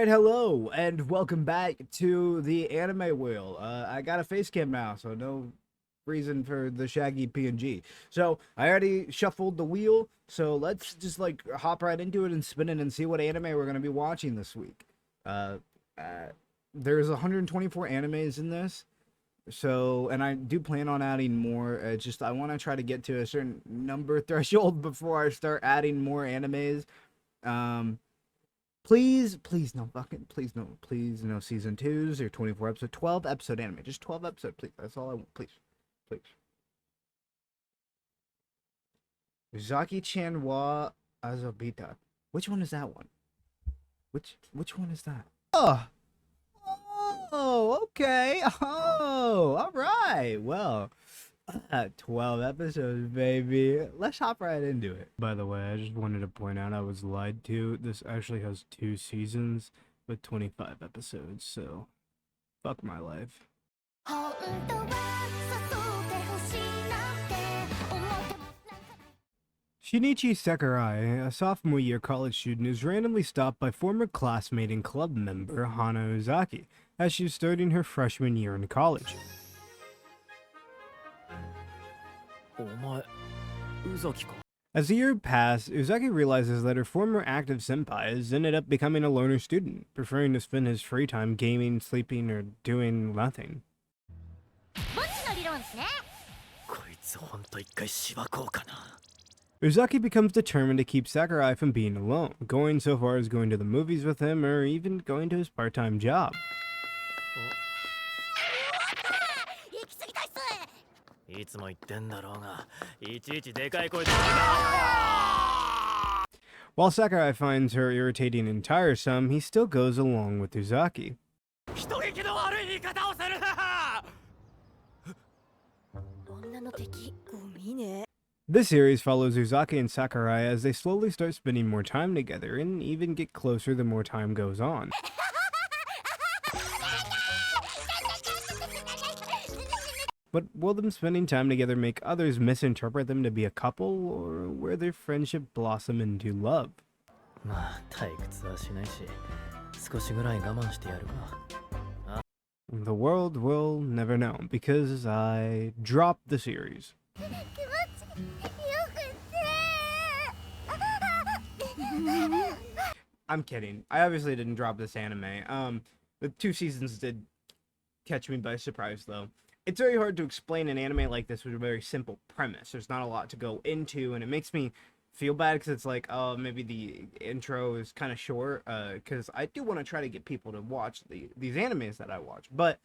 Alright, hello, and welcome back to the anime wheel. I got a face cam now, so no reason for the shaggy PNG. So, I already shuffled the wheel, so let's just, hop right into it and spin it and see what anime we're going to be watching this week. There's 124 animes in this, so, and I do plan on adding more. It's just, I want to try to get to a certain number threshold before I start adding more animes. Please no season 2s or 24 episode, 12 episode anime, just 12 episode, please. That's all I want, please. Uzaki-chan wa Asobitai. Which one is that one? Which one is that? Oh, okay. Oh, all right. Well, 12 episodes, baby. Let's hop right into it. By the way, I just wanted to point out I was lied to. This actually has 2 seasons with 25 episodes, so fuck my life. Shinichi Sakurai, a sophomore year college student, is randomly stopped by former classmate and club member Hana Uzaki as she's starting her freshman year in college. As the year passed, Uzaki realizes that her former active senpai has ended up becoming a loner student, preferring to spend his free time gaming, sleeping, or doing nothing. Uzaki becomes determined to keep Sakurai from being alone, going so far as going to the movies with him or even going to his part-time job. While Sakurai finds her irritating and tiresome, he still goes along with Uzaki. This series follows Uzaki and Sakurai as they slowly start spending more time together and even get closer the more time goes on. But will them spending time together make others misinterpret them to be a couple, or will their friendship blossom into love? The world will never know, because I dropped the series. I'm kidding. I obviously didn't drop this anime. The 2 seasons did catch me by surprise, though. It's very hard to explain an anime like this with a very simple premise. There's not a lot to go into, and it makes me feel bad because it's like, oh, maybe the intro is kind of short, because I do want to try to get people to watch these animes that I watch. But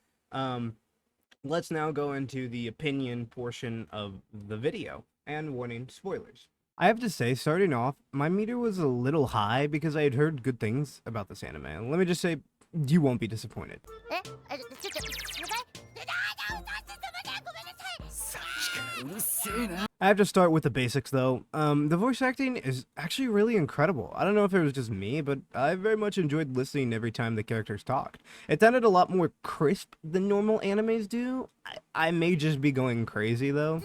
let's now go into the opinion portion of the video, and warning, spoilers. I have to say, starting off, my meter was a little high because I had heard good things about this anime. Let me just say, you won't be disappointed. I have to start with the basics, though. The voice acting is actually really incredible. I don't know if it was just me, but I very much enjoyed listening every time the characters talked. It sounded a lot more crisp than normal animes do. I may just be going crazy, though.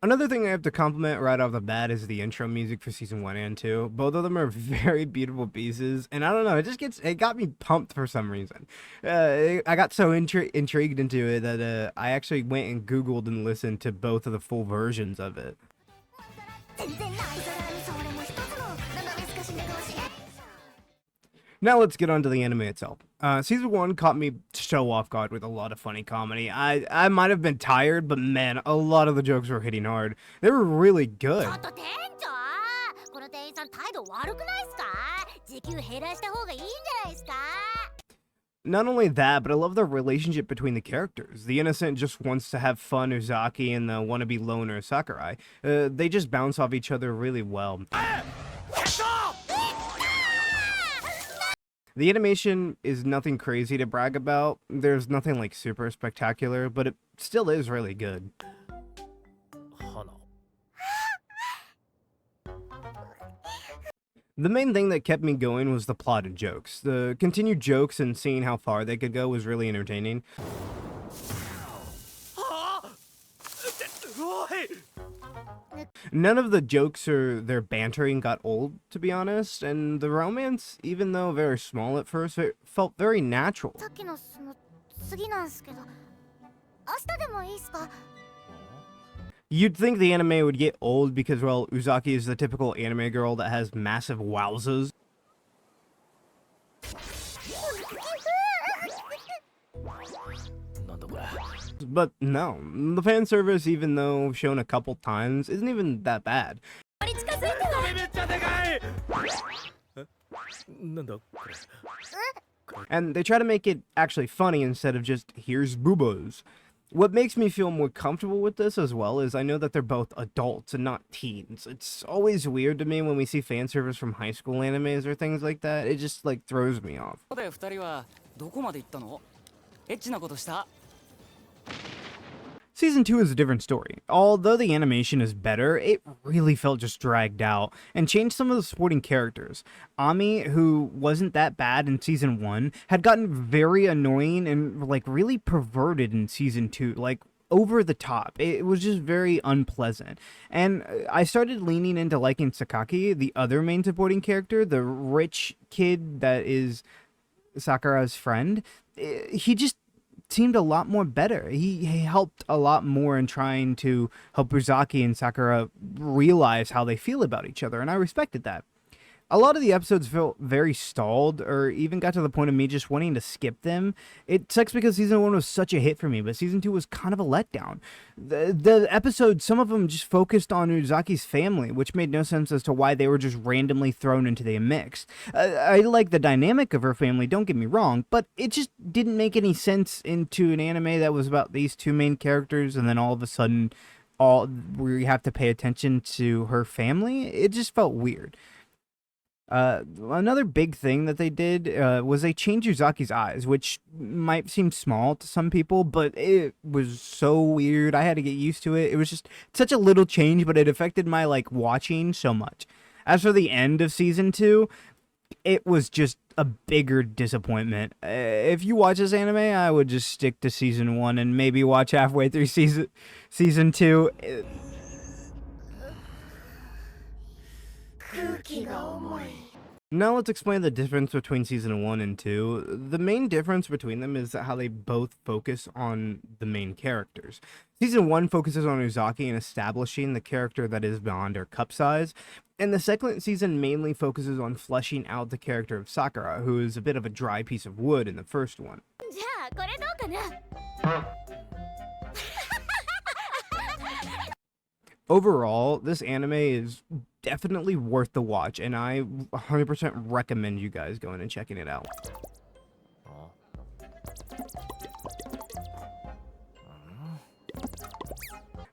Another thing I have to compliment right off the bat is the intro music for season 1 and 2. Both of them are very beautiful pieces, and I don't know, it got me pumped for some reason. I got so intrigued into it that I actually went and Googled and listened to both of the full versions of it. Now let's get on to the anime itself. Season 1 caught me so off guard with a lot of funny comedy. I might have been tired, but man, a lot of the jokes were hitting hard. They were really good. Not only that, but I love the relationship between the characters. The innocent just wants to have fun Uzaki and the wannabe loner Sakurai. They just bounce off each other really well. The animation is nothing crazy to brag about. There's nothing like super spectacular, but it still is really good. The main thing that kept me going was the plot and jokes. The continued jokes and seeing how far they could go was really entertaining. None of the jokes or their bantering got old, to be honest, and the romance, even though very small at first, it felt very natural. さっきのその次なんすけど、明日でもいいっすか？ You'd think the anime would get old because, well, Uzaki is the typical anime girl that has massive wowzers. But no, the fan service, even though shown a couple times, isn't even that bad. And they try to make it actually funny instead of just, here's boobos. What makes me feel more comfortable with this as well is I know that they're both adults and not teens. It's always weird to me when we see fan service from high school animes or things like that. It just like throws me off. Season 2 is a different story. Although the animation is better, it really felt just dragged out and changed some of the supporting characters. Ami, who wasn't that bad in Season 1, had gotten very annoying and like really perverted in Season 2, like over the top. It was just very unpleasant. And I started leaning into liking Sakaki, the other main supporting character, the rich kid that is Sakura's friend. He just seemed a lot more better. He helped a lot more in trying to help Uzaki and Sakura realize how they feel about each other, and I respected that. A lot of the episodes felt very stalled, or even got to the point of me just wanting to skip them. It sucks because Season 1 was such a hit for me, but Season 2 was kind of a letdown. The episodes, some of them just focused on Uzaki's family, which made no sense as to why they were just randomly thrown into the mix. I like the dynamic of her family, don't get me wrong, but it just didn't make any sense into an anime that was about these two main characters, and then all of a sudden, we have to pay attention to her family. It just felt weird. Another big thing that they did was they changed Uzaki's eyes, which might seem small to some people, but it was so weird. I had to get used to it. It was just such a little change, but it affected my like watching so much. As for the end of Season 2, it was just a bigger disappointment. If you watch this anime, I would just stick to Season 1 and maybe watch halfway through Season 2. Now let's explain the difference between Season 1 and 2. The main difference between them is how they both focus on the main characters. Season 1 focuses on Uzaki and establishing the character that is beyond her cup size, and the second season mainly focuses on fleshing out the character of Sakura, who is a bit of a dry piece of wood in the first one. Overall, this anime is definitely worth the watch, and I 100% recommend you guys going and checking it out.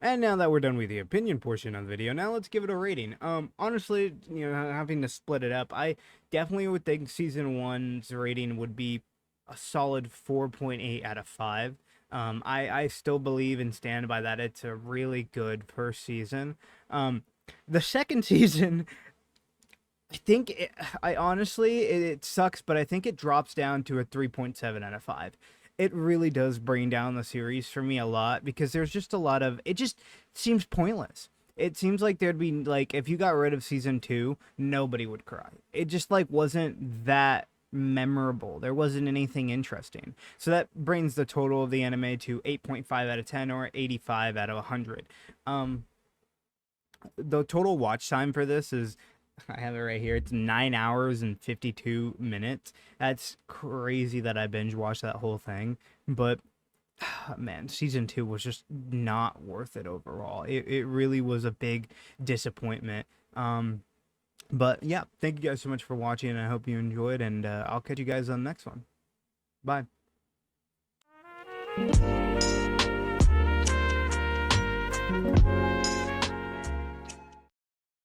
And now that we're done with the opinion portion of the video, now let's give it a rating. Honestly, you know, having to split it up, I definitely would think Season 1's rating would be a solid 4.8 out of 5. I still believe and stand by that. It's a really good first season. The second season, I honestly, it sucks, but I think it drops down to a 3.7 out of 5. It really does bring down the series for me a lot because there's just a lot of, it just seems pointless. It seems like there'd be, like, if you got rid of Season 2, nobody would cry. It just, like, wasn't that memorable. There wasn't anything interesting. So that brings the total of the anime to 8.5 out of 10 or 85 out of 100. The total watch time for this is, I have it right here, it's 9 hours and 52 minutes. That's crazy that I binge watched that whole thing, but man, Season 2 was just not worth it overall. It really was a big disappointment. But yeah, thank you guys so much for watching, and I hope you enjoyed, and I'll catch you guys on the next one. Bye.